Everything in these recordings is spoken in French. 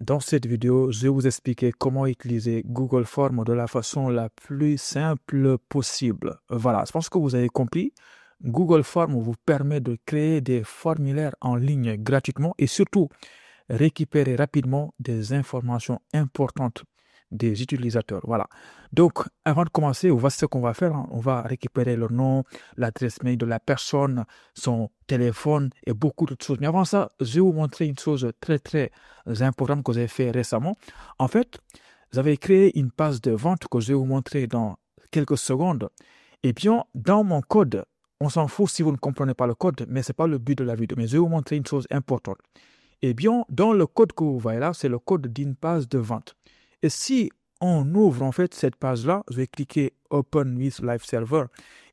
Dans cette vidéo, je vais vous expliquer comment utiliser Google Forms de la façon la plus simple possible. Voilà, je pense que vous avez compris. Google Forms vous permet de créer des formulaires en ligne gratuitement et surtout récupérer rapidement des informations importantes des utilisateurs. Voilà. Donc, avant de commencer, voici ce qu'on va faire, hein. On va récupérer le nom, l'adresse mail de la personne, son téléphone et beaucoup d'autres choses. Mais avant ça, je vais vous montrer une chose très, très importante que j'ai fait récemment. En fait, j'avais créé une page de vente que je vais vous montrer dans quelques secondes. Et bien, dans mon code, on s'en fout si vous ne comprenez pas le code, mais ce n'est pas le but de la vidéo. Mais je vais vous montrer une chose importante. Eh bien, dans le code que vous voyez là, c'est le code d'une page de vente. Et si on ouvre en fait cette page-là, je vais cliquer Open with Live Server,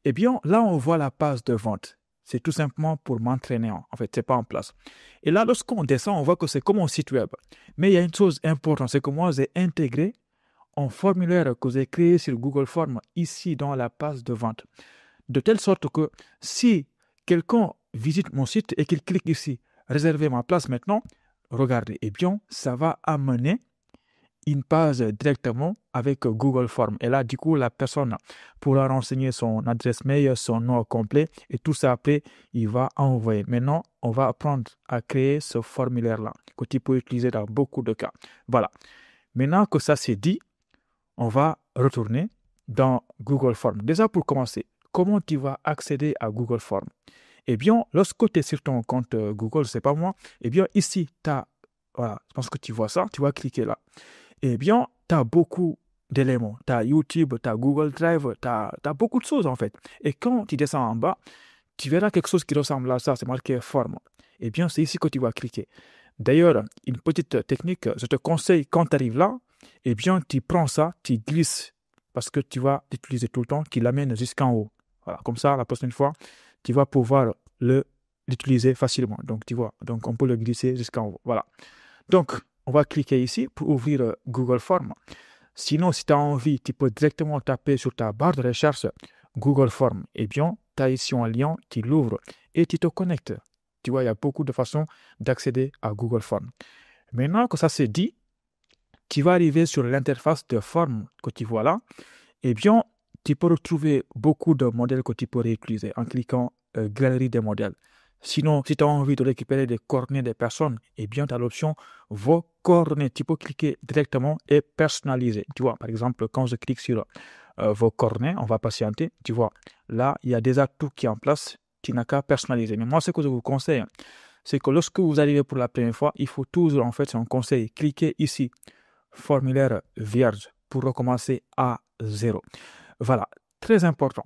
eh bien, là, on voit la page de vente. C'est tout simplement pour m'entraîner. En fait, c'est pas en place. Et là, lorsqu'on descend, on voit que c'est comme un site web. Mais il y a une chose importante, c'est que moi, j'ai intégré un formulaire que j'ai créé sur Google Forms ici dans la page de vente. De telle sorte que si quelqu'un visite mon site et qu'il clique ici, réserver ma place maintenant, regardez, eh bien, ça va amener une page directement avec Google Forms. Et là, du coup, la personne pourra renseigner son adresse mail, son nom complet et tout ça après, il va envoyer. Maintenant, on va apprendre à créer ce formulaire-là que tu peux utiliser dans beaucoup de cas. Voilà. Maintenant que ça c'est dit, on va retourner dans Google Forms. Déjà, pour commencer, comment tu vas accéder à Google Forms? Eh bien, lorsque tu es sur ton compte Google, c'est pas moi, eh bien, ici, tu as, voilà, je pense que tu vois ça, tu vas cliquer là. Eh bien, tu as beaucoup d'éléments. Tu as YouTube, tu as Google Drive, tu as beaucoup de choses en fait. Et quand tu descends en bas, tu verras quelque chose qui ressemble à ça, c'est marqué Forme. Eh bien, c'est ici que tu vas cliquer. D'ailleurs, une petite technique, je te conseille quand tu arrives là, eh bien, tu prends ça, tu glisses, parce que tu vas l'utiliser tout le temps, tu l'amènes jusqu'en haut. Voilà, comme ça, la prochaine fois, tu vas pouvoir l'utiliser facilement. Donc, tu vois, donc on peut le glisser jusqu'en haut. Voilà. Donc, on va cliquer ici pour ouvrir Google Forms. Sinon, si tu as envie, tu peux directement taper sur ta barre de recherche Google Forms. Eh bien, tu as ici un lien, tu l'ouvres et tu te connectes. Tu vois, il y a beaucoup de façons d'accéder à Google Forms. Maintenant que ça c'est dit, tu vas arriver sur l'interface de forme que tu vois là. Eh bien, tu peux retrouver beaucoup de modèles que tu peux réutiliser en cliquant Galerie des modèles. Sinon, si tu as envie de récupérer des coordonnées des personnes, eh bien, tu as l'option Vos coordonnées. Tu peux cliquer directement et personnaliser. Tu vois, par exemple, quand je clique sur vos coordonnées, on va patienter. Tu vois, là, il y a déjà tout qui est en place. Tu n'as qu'à personnaliser. Mais moi, ce que je vous conseille, c'est que lorsque vous arrivez pour la première fois, il faut toujours, en fait, c'est un conseil, cliquez ici, formulaire vierge, pour recommencer à zéro. Voilà, très important.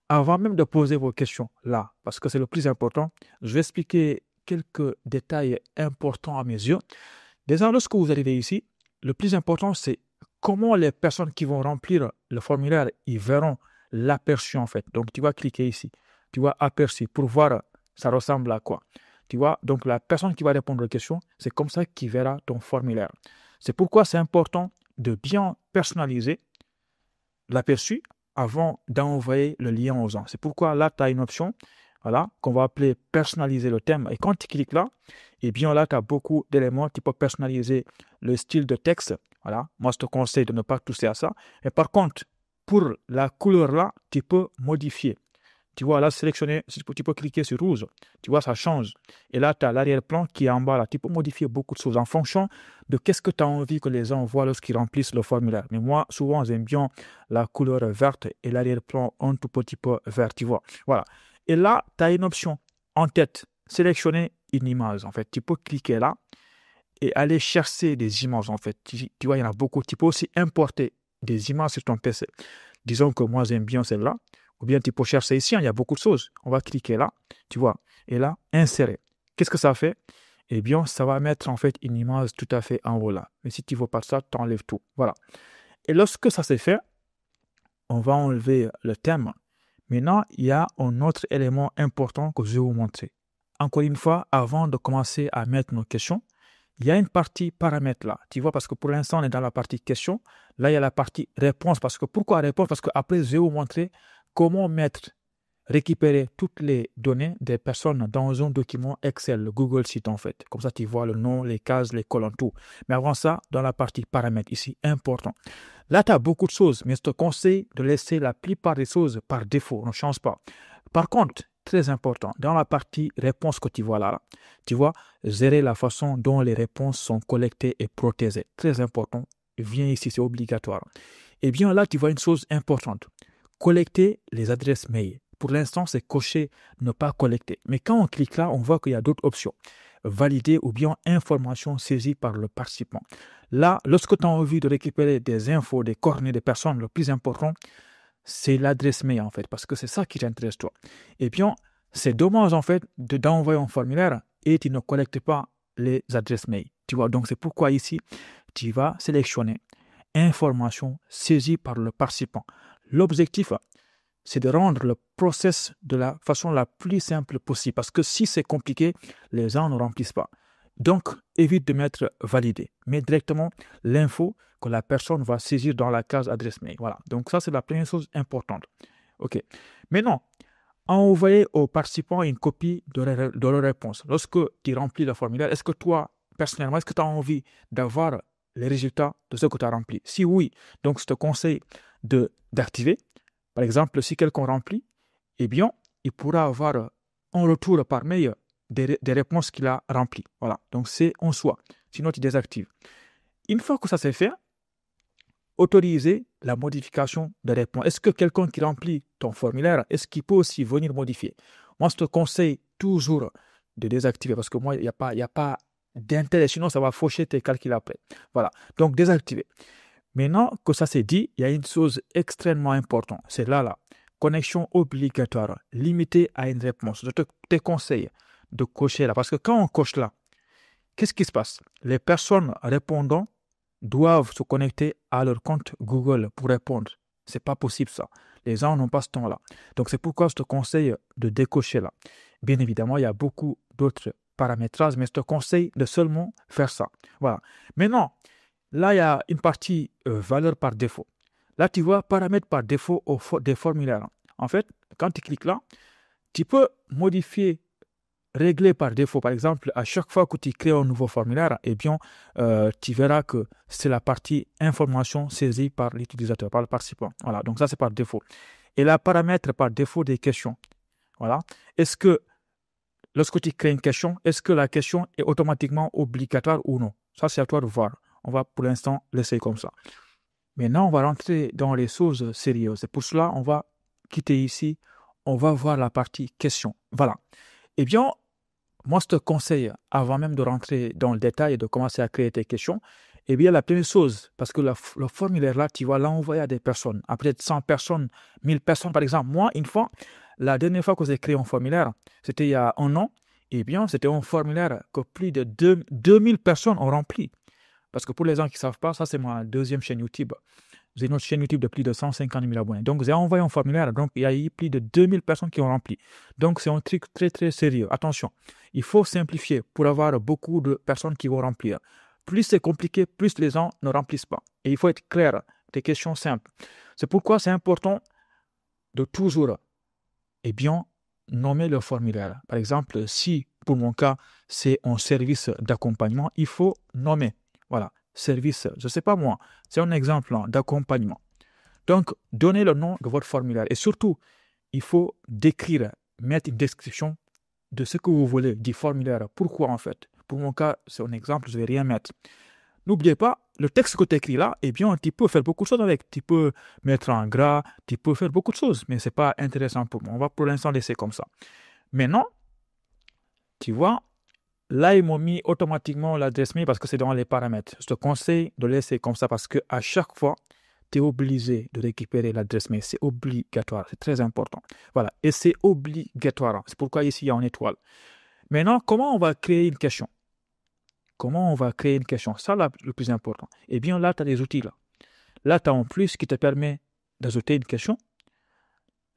Avant même de poser vos questions là, parce que c'est le plus important, je vais expliquer quelques détails importants à mes yeux. Déjà, lorsque vous arrivez ici, le plus important, c'est comment les personnes qui vont remplir le formulaire, ils verront l'aperçu en fait. Donc, tu vas cliquer ici. Tu vois aperçu pour voir ça ressemble à quoi. Tu vois, donc la personne qui va répondre aux questions, c'est comme ça qu'il verra ton formulaire. C'est pourquoi c'est important de bien personnaliser l'aperçu avant d'envoyer le lien aux gens. C'est pourquoi là, tu as une option voilà, qu'on va appeler personnaliser le thème. Et quand tu cliques là, eh bien là, tu as beaucoup d'éléments. Tu peux personnaliser le style de texte. Voilà, moi, je te conseille de ne pas toucher à ça. Et par contre, pour la couleur là, tu peux modifier. Tu vois, là, sélectionner, tu peux cliquer sur rouge. Tu vois, ça change. Et là, tu as l'arrière-plan qui est en bas. Là. Tu peux modifier beaucoup de choses en fonction de qu'est-ce que tu as envie que les gens voient lorsqu'ils remplissent le formulaire. Mais moi, souvent, j'aime bien la couleur verte et l'arrière-plan un tout petit peu vert, tu vois. Voilà. Et là, tu as une option en tête. Sélectionner une image, en fait. Tu peux cliquer là et aller chercher des images, en fait. Tu vois, il y en a beaucoup. Tu peux aussi importer des images sur ton PC. Disons que moi, j'aime bien celle-là. Ou bien tu peux chercher ici, il y a beaucoup de choses. On va cliquer là, tu vois. Et là, insérer. Qu'est-ce que ça fait? Eh bien, ça va mettre en fait une image tout à fait en haut là. Mais si tu ne veux pas ça, tu enlèves tout. Voilà. Et lorsque ça s'est fait, on va enlever le thème. Maintenant, il y a un autre élément important que je vais vous montrer. Encore une fois, avant de commencer à mettre nos questions, il y a une partie paramètres là. Tu vois, parce que pour l'instant, on est dans la partie questions. Là, il y a la partie réponse. Pourquoi réponse? Parce qu'après, je vais vous montrer comment mettre récupérer toutes les données des personnes dans un document Excel, le Google Sheet en fait. Comme ça, tu vois le nom, les cases, les colonnes, tout. Mais avant ça, dans la partie paramètres, ici, important. Là, tu as beaucoup de choses, mais je te conseille de laisser la plupart des choses par défaut. Ne change pas. Par contre, très important, dans la partie réponses que tu vois là, tu vois, gérer la façon dont les réponses sont collectées et protégées. Très important. Viens ici, c'est obligatoire. Et bien là, tu vois une chose importante. Collecter les adresses mail. Pour l'instant, c'est coché ne pas collecter. Mais quand on clique là, on voit qu'il y a d'autres options. Valider ou bien information saisie par le participant. Là, lorsque tu as envie de récupérer des infos, des coordonnées des personnes, le plus important, c'est l'adresse mail en fait, parce que c'est ça qui t'intéresse toi. Et bien, c'est dommage en fait d'envoyer un formulaire et tu ne collectes pas les adresses mail. Tu vois, donc c'est pourquoi ici, tu vas sélectionner information saisie par le participant. L'objectif, c'est de rendre le process de la façon la plus simple possible. Parce que si c'est compliqué, les gens ne remplissent pas. Donc, évite de mettre validé. Mets directement l'info que la personne va saisir dans la case adresse mail. Voilà. Donc, ça, c'est la première chose importante. OK. Maintenant, envoyer aux participants une copie de leur réponse. Lorsque tu remplis le formulaire, est-ce que toi, personnellement, est-ce que tu as envie d'avoir les résultats de ce que tu as rempli? Si oui, donc je te conseille d'activer. Par exemple, si quelqu'un remplit, eh bien, il pourra avoir en retour par mail des réponses qu'il a remplies. Voilà, donc c'est en soi. Sinon, tu désactives. Une fois que ça c'est fait, autoriser la modification des réponses. Est-ce que quelqu'un qui remplit ton formulaire, est-ce qu'il peut aussi venir modifier? Moi, je te conseille toujours de désactiver parce que moi, il n'y a pas d'intérêt. Sinon, ça va faucher tes calculs après. Voilà, donc désactiver. Maintenant que ça c'est dit, il y a une chose extrêmement importante. C'est là. Connexion obligatoire, limitée à une réponse. Je te conseille de cocher là. Parce que quand on coche là, qu'est-ce qui se passe? Les personnes répondant doivent se connecter à leur compte Google pour répondre. C'est pas possible ça. Les gens n'ont pas ce temps-là. Donc c'est pourquoi je te conseille de décocher là. Bien évidemment, il y a beaucoup d'autres paramétrages, mais je te conseille de seulement faire ça. Voilà. Maintenant, là, il y a une partie valeur par défaut. Là, tu vois paramètres par défaut des formulaires. En fait, quand tu cliques là, tu peux modifier, régler par défaut. Par exemple, à chaque fois que tu crées un nouveau formulaire, eh bien, tu verras que c'est la partie information saisie par l'utilisateur, par le participant. Voilà, donc ça, c'est par défaut. Et la paramètre par défaut des questions. Voilà. Est-ce que, lorsque tu crées une question, est-ce que la question est automatiquement obligatoire ou non? Ça, c'est à toi de voir. On va pour l'instant laisser comme ça. Maintenant, on va rentrer dans les choses sérieuses. Et pour cela, on va quitter ici. On va voir la partie questions. Voilà. Eh bien, moi, je te conseille, avant même de rentrer dans le détail et de commencer à créer tes questions, eh bien, la première chose, parce que le formulaire là, tu vas l'envoyer à des personnes, à peut-être 100 personnes, 1000 personnes, par exemple. Moi, une fois, la dernière fois que j'ai créé un formulaire, c'était il y a un an, eh bien, c'était un formulaire que plus de 2000 personnes ont rempli. Parce que pour les gens qui ne savent pas, ça, c'est ma deuxième chaîne YouTube. J'ai une autre chaîne YouTube de plus de 150 000 abonnés. Donc, j'ai envoyé un formulaire. Donc, il y a eu plus de 2000 personnes qui ont rempli. Donc, c'est un truc très, très sérieux. Attention, il faut simplifier pour avoir beaucoup de personnes qui vont remplir. Plus c'est compliqué, plus les gens ne remplissent pas. Et il faut être clair, des questions simples. C'est pourquoi c'est important de toujours, eh bien, nommer le formulaire. Par exemple, si, pour mon cas, c'est un service d'accompagnement, il faut nommer. Voilà, service, je ne sais pas moi, c'est un exemple d'accompagnement. Donc, donnez le nom de votre formulaire. Et surtout, il faut décrire, mettre une description de ce que vous voulez du formulaire. Pourquoi en fait? Pour mon cas, c'est un exemple, je ne vais rien mettre. N'oubliez pas, le texte que tu écris là, eh bien, tu peux faire beaucoup de choses avec. Tu peux mettre en gras, tu peux faire beaucoup de choses, mais ce n'est pas intéressant pour moi. On va pour l'instant laisser comme ça. Maintenant, tu vois, là, ils m'ont mis automatiquement l'adresse mail parce que c'est dans les paramètres. Je te conseille de laisser comme ça parce qu'à chaque fois, tu es obligé de récupérer l'adresse mail. C'est obligatoire, c'est très important. Voilà, et c'est obligatoire. C'est pourquoi ici, il y a une étoile. Maintenant, comment on va créer une question? Comment on va créer une question? Ça, là, le plus important. Eh bien, là, tu as des outils. Là, tu as un plus qui te permet d'ajouter une question.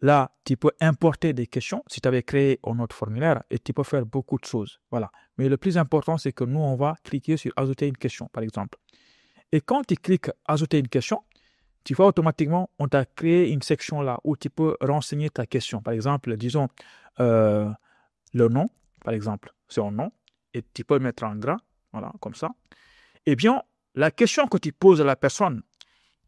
Là, tu peux importer des questions si tu avais créé un autre formulaire et tu peux faire beaucoup de choses. Voilà. Mais le plus important, c'est que nous, on va cliquer sur ajouter une question, par exemple. Et quand tu cliques ajouter une question, tu vois, automatiquement, on t'a créé une section là où tu peux renseigner ta question. Par exemple, disons le nom, par exemple, c'est un nom, et tu peux le mettre en gras, voilà, comme ça. Eh bien, la question que tu poses à la personne,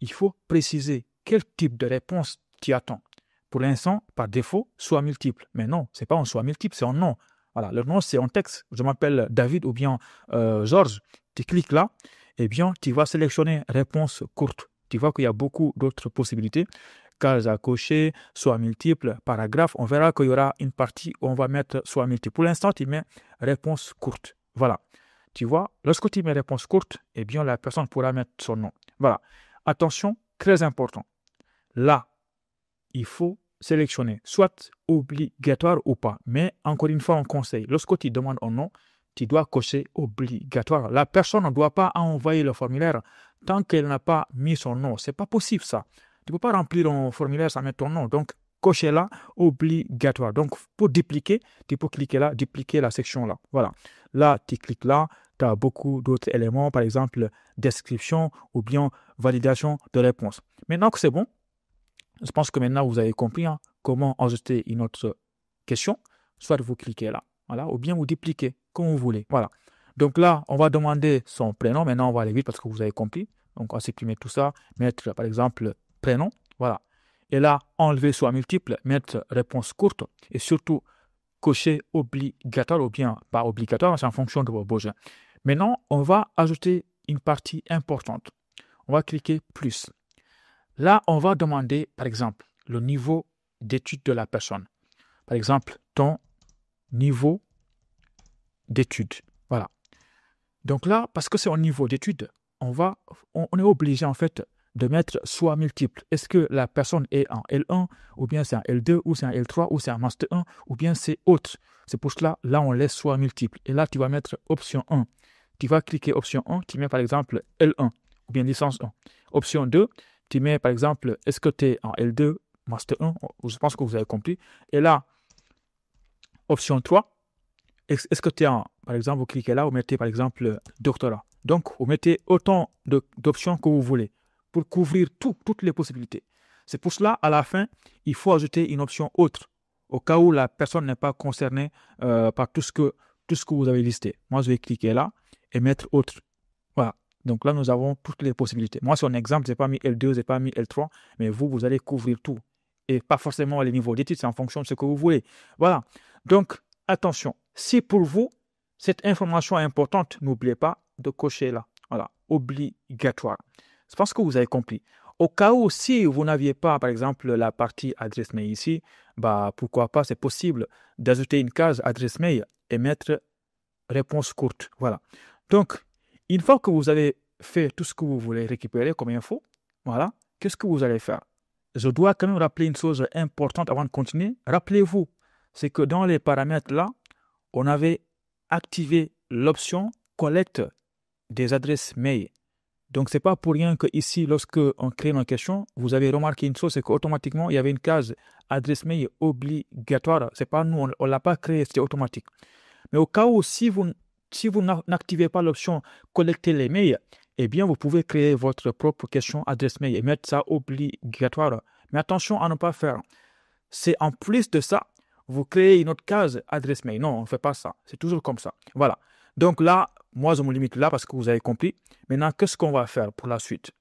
il faut préciser quel type de réponse tu attends. Pour l'instant, par défaut, soit multiple. Mais non, ce n'est pas un soit multiple, c'est un nom. Voilà, le nom, c'est un texte. Je m'appelle David ou bien Georges. Tu cliques là, eh bien, tu vas sélectionner réponse courte. Tu vois qu'il y a beaucoup d'autres possibilités. Cases à cocher, soit multiple, paragraphe. On verra qu'il y aura une partie où on va mettre soit multiple. Pour l'instant, tu mets réponse courte. Voilà. Tu vois, lorsque tu mets réponse courte, eh bien, la personne pourra mettre son nom. Voilà. Attention, très important. Là, il faut sélectionner, soit obligatoire ou pas. Mais encore une fois, on conseille, lorsque tu demandes un nom, tu dois cocher obligatoire. La personne ne doit pas envoyer le formulaire tant qu'elle n'a pas mis son nom. Ce n'est pas possible ça. Tu ne peux pas remplir un formulaire sans mettre ton nom. Donc, cocher là, obligatoire. Donc, pour dupliquer, tu peux cliquer là, dupliquer la section là. Voilà. Là, tu cliques là, tu as beaucoup d'autres éléments, par exemple, description ou bien validation de réponse. Maintenant que c'est bon, je pense que maintenant vous avez compris comment ajouter une autre question. Soit vous cliquez là, voilà, ou bien vous dupliquez comme vous voulez. Voilà. Donc là, on va demander son prénom. Maintenant, on va aller vite parce que vous avez compris. Donc, on va supprimer tout ça, mettre par exemple prénom. Voilà. Et là, enlever soit multiple, mettre réponse courte et surtout cocher obligatoire ou bien pas obligatoire, c'est en fonction de vos besoins. Maintenant, on va ajouter une partie importante. On va cliquer plus. Là, on va demander, par exemple, le niveau d'étude de la personne. Par exemple, ton niveau d'étude. Voilà. Donc là, parce que c'est un niveau d'étude, on est obligé en fait de mettre soit multiple. Est-ce que la personne est en L1, ou bien c'est en L2, ou c'est en L3, ou c'est en Master 1, ou bien c'est autre. C'est pour cela, là, on laisse soit multiple. Et là, tu vas mettre option 1. Tu vas cliquer option 1, tu mets par exemple L1, ou bien licence 1. Option 2, tu mets par exemple, est-ce que tu es en L2, Master 1, je pense que vous avez compris. Et là, option 3, est-ce que tu es en, par exemple, vous cliquez là, vous mettez par exemple doctorat. Donc, vous mettez autant d'options que vous voulez pour couvrir toutes les possibilités. C'est pour cela, à la fin, il faut ajouter une option autre, au cas où la personne n'est pas concernée par tout ce que vous avez listé. Moi, je vais cliquer là et mettre autre. Voilà. Donc là, nous avons toutes les possibilités. Moi, sur un exemple, je n'ai pas mis L2, je n'ai pas mis L3, mais vous allez couvrir tout. Et pas forcément les niveaux d'études, c'est en fonction de ce que vous voulez. Voilà. Donc, attention. Si pour vous, cette information est importante, n'oubliez pas de cocher là. Voilà. Obligatoire. Je pense que vous avez compris. Au cas où, si vous n'aviez pas, par exemple, la partie adresse mail ici, pourquoi pas, c'est possible d'ajouter une case adresse mail et mettre réponse courte. Voilà. Donc, une fois que vous avez fait tout ce que vous voulez récupérer comme info, voilà, qu'est-ce que vous allez faire? Je dois quand même rappeler une chose importante avant de continuer. Rappelez-vous, c'est que dans les paramètres là, on avait activé l'option collecte des adresses mail. Donc, ce n'est pas pour rien que ici, lorsque on crée une question, vous avez remarqué une chose, c'est qu'automatiquement, il y avait une case adresse mail obligatoire. Ce n'est pas nous, on ne l'a pas créé, c'était automatique. Mais au cas où, si vous n'activez pas l'option collecter les mails, eh bien, vous pouvez créer votre propre question adresse mail et mettre ça obligatoire. Mais attention à ne pas faire. C'est en plus de ça, vous créez une autre case adresse mail. Non, on ne fait pas ça. C'est toujours comme ça. Voilà. Donc là, moi, je me limite là parce que vous avez compris. Maintenant, qu'est-ce qu'on va faire pour la suite?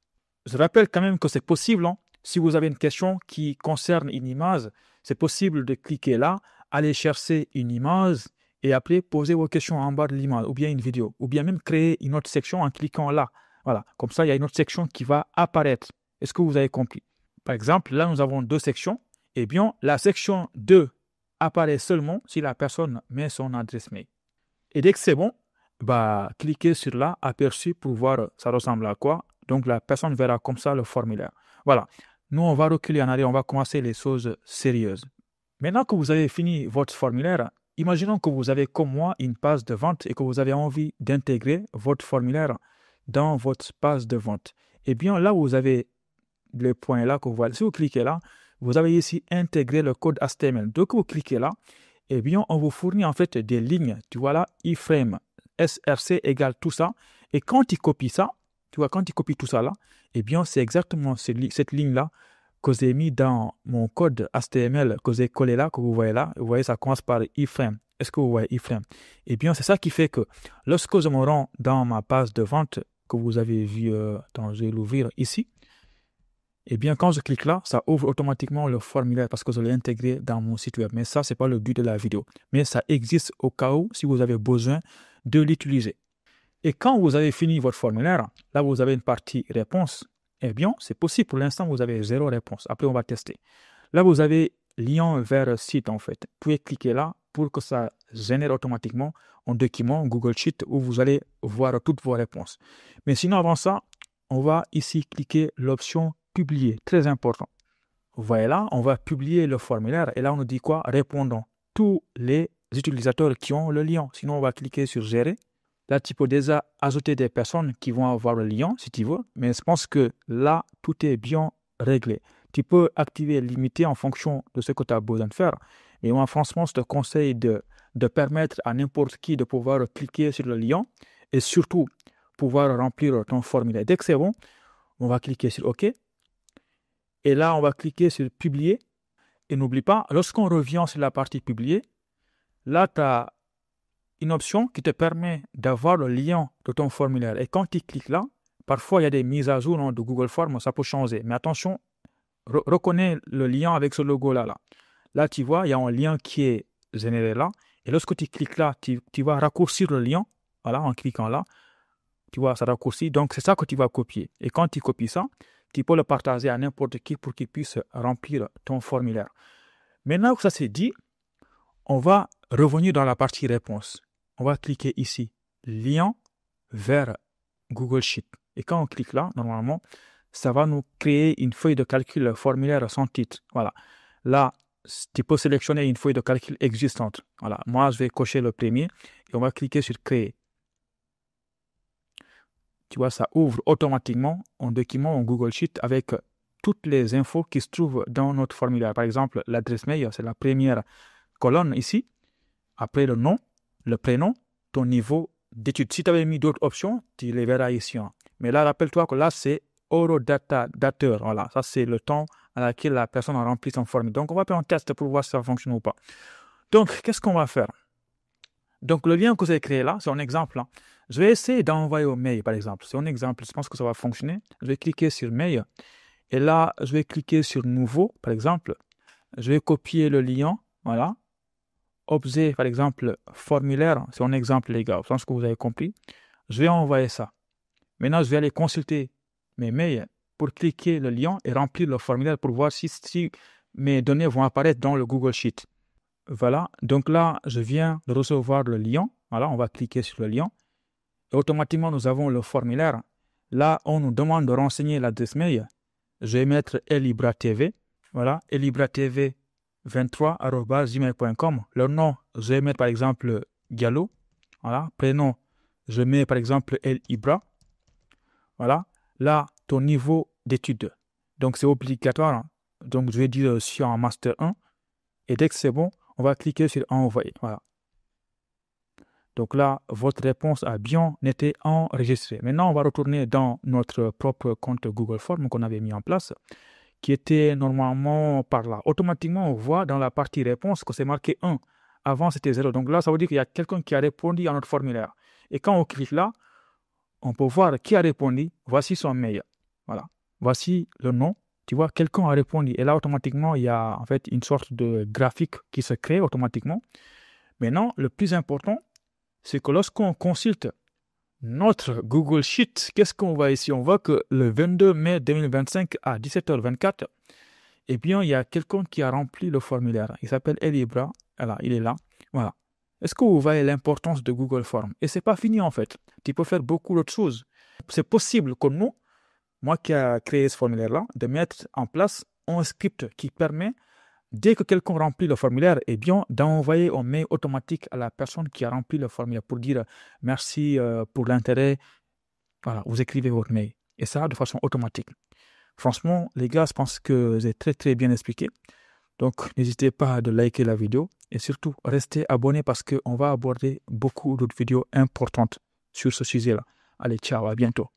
Je rappelle quand même que c'est possible. Si vous avez une question qui concerne une image, c'est possible de cliquer là, aller chercher une image et après poser vos questions en bas de l'image ou bien une vidéo ou bien même créer une autre section en cliquant là. Voilà. Comme ça, il y a une autre section qui va apparaître. Est-ce que vous avez compris? Par exemple, là, nous avons deux sections. Eh bien, la section 2 apparaît seulement si la personne met son adresse mail. Et dès que c'est bon, cliquez sur là, aperçu pour voir ça ressemble à quoi. Donc, la personne verra comme ça le formulaire. Voilà. Nous, on va reculer en arrière, on va commencer les choses sérieuses. Maintenant que vous avez fini votre formulaire, imaginons que vous avez comme moi une page de vente et que vous avez envie d'intégrer votre formulaire dans votre page de vente. Eh bien, là, vous avez les points là que vous voyez. Si vous cliquez là, vous avez ici intégré le code HTML. Donc, vous cliquez là, eh bien, on vous fournit en fait des lignes. Tu vois là, iframe, src égale tout ça. Et quand tu copies ça, Tu vois, quand tu copies tout ça là, eh bien, c'est exactement cette ligne-là que j'ai mis dans mon code HTML que j'ai collé là, que vous voyez là. Vous voyez, ça commence par iframe. Est-ce que vous voyez iframe? Eh bien, c'est ça qui fait que lorsque je me rends dans ma page de vente que vous avez vu, je vais l'ouvrir ici, eh bien, quand je clique là, ça ouvre automatiquement le formulaire parce que je l'ai intégré dans mon site web. Mais ça, ce n'est pas le but de la vidéo. Mais ça existe au cas où, si vous avez besoin de l'utiliser. Et quand vous avez fini votre formulaire, là, vous avez une partie réponse. Eh bien, c'est possible. Pour l'instant, vous avez 0 réponse. Après, on va tester. Là, vous avez lien vers site, en fait. Vous pouvez cliquer là pour que ça génère automatiquement un document Google Sheet où vous allez voir toutes vos réponses. Mais sinon, avant ça, on va ici cliquer l'option publier. Très important. Vous voyez là, on va publier le formulaire. Et là, on nous dit quoi? Répondons. Tous les utilisateurs qui ont le lien. Sinon, on va cliquer sur gérer. Là, tu peux déjà ajouter des personnes qui vont avoir le lien, si tu veux. Mais je pense que là, tout est bien réglé. Tu peux activer, limiter en fonction de ce que tu as besoin de faire. Et moi, franchement, je te conseille de permettre à n'importe qui de pouvoir cliquer sur le lien et surtout pouvoir remplir ton formulaire. Dès que c'est bon, on va cliquer sur OK. Et là, on va cliquer sur publier. Et n'oublie pas, lorsqu'on revient sur la partie publier, là, tu as une option qui te permet d'avoir le lien de ton formulaire. Et quand tu cliques là, parfois il y a des mises à jour de Google Forms, ça peut changer. Mais attention, reconnais le lien avec ce logo-là. Là, tu vois, il y a un lien qui est généré là. Et lorsque tu cliques là, tu vas raccourcir le lien. Voilà, en cliquant là, tu vois, ça raccourcit. Donc, c'est ça que tu vas copier. Et quand tu copies ça, tu peux le partager à n'importe qui pour qu'il puisse remplir ton formulaire. Maintenant que ça c'est dit, on va revenir dans la partie réponse. On va cliquer ici, lien vers Google Sheet. Et quand on clique là, normalement, ça va nous créer une feuille de calcul formulaire sans titre. Voilà. Là, tu peux sélectionner une feuille de calcul existante. Voilà. Moi, je vais cocher le premier et on va cliquer sur créer. Tu vois, ça ouvre automatiquement un document en Google Sheet avec toutes les infos qui se trouvent dans notre formulaire. Par exemple, l'adresse mail, c'est la première colonne ici. Après le nom, le prénom, ton niveau d'études. Si tu avais mis d'autres options, tu les verras ici. Mais là, rappelle-toi que là, c'est horodateur. Voilà, ça, c'est le temps à laquelle la personne a rempli son formulaire. Donc, on va faire un test pour voir si ça fonctionne ou pas. Donc, qu'est-ce qu'on va faire? Donc, le lien que j'ai créé là, c'est un exemple. Je vais essayer d'envoyer au mail, par exemple. C'est un exemple. Je pense que ça va fonctionner. Je vais cliquer sur mail. Et là, je vais cliquer sur nouveau, par exemple. Je vais copier le lien. Voilà. Objet, par exemple, formulaire, c'est un exemple, les gars. Je pense que vous avez compris. Je vais envoyer ça. Maintenant, je vais aller consulter mes mails pour cliquer le lien et remplir le formulaire pour voir si mes données vont apparaître dans le Google Sheet. Voilà. Donc là, je viens de recevoir le lien. Voilà, on va cliquer sur le lien. Et automatiquement, nous avons le formulaire. Là, on nous demande de renseigner l'adresse mail. Je vais mettre elibra.tv. Voilà, elibra.tv. 23@gmail.com. Le nom, je vais mettre par exemple Gallo. Voilà. Prénom, je mets par exemple El Ibra. Voilà. Là, ton niveau d'études. Donc, c'est obligatoire. Donc, je vais dire je suis en Master 1. Et dès que c'est bon, on va cliquer sur Envoyer. Voilà. Donc là, votre réponse a bien été enregistrée. Maintenant, on va retourner dans notre propre compte Google Forms qu'on avait mis en place, qui était normalement par là. Automatiquement, on voit dans la partie réponse que c'est marqué 1. Avant, c'était 0. Donc là, ça veut dire qu'il y a quelqu'un qui a répondu à notre formulaire. Et quand on clique là, on peut voir qui a répondu. Voici son mail. Voilà. Voici le nom. Tu vois, quelqu'un a répondu. Et là, automatiquement, il y a en fait une sorte de graphique qui se crée automatiquement. Maintenant, le plus important, c'est que lorsqu'on consulte notre Google Sheet, qu'est-ce qu'on voit ici? On voit que le 22 mai 2025 à 17h24, eh bien, il y a quelqu'un qui a rempli le formulaire. Il s'appelle Elibra. Voilà, il est là. Voilà. Est-ce que vous voyez l'importance de Google Forms? Et c'est pas fini en fait. Tu peux faire beaucoup d'autres choses. C'est possible que nous, moi qui ai créé ce formulaire-là, de mettre en place un script qui permet, dès que quelqu'un remplit le formulaire, eh bien, d'envoyer un mail automatique à la personne qui a rempli le formulaire pour dire merci pour l'intérêt. Voilà, vous écrivez votre mail. Et ça, de façon automatique. Franchement, les gars, je pense que j'ai très très bien expliqué. Donc, n'hésitez pas à liker la vidéo et surtout, restez abonnés parce qu'on va aborder beaucoup d'autres vidéos importantes sur ce sujet-là. Allez, ciao, à bientôt.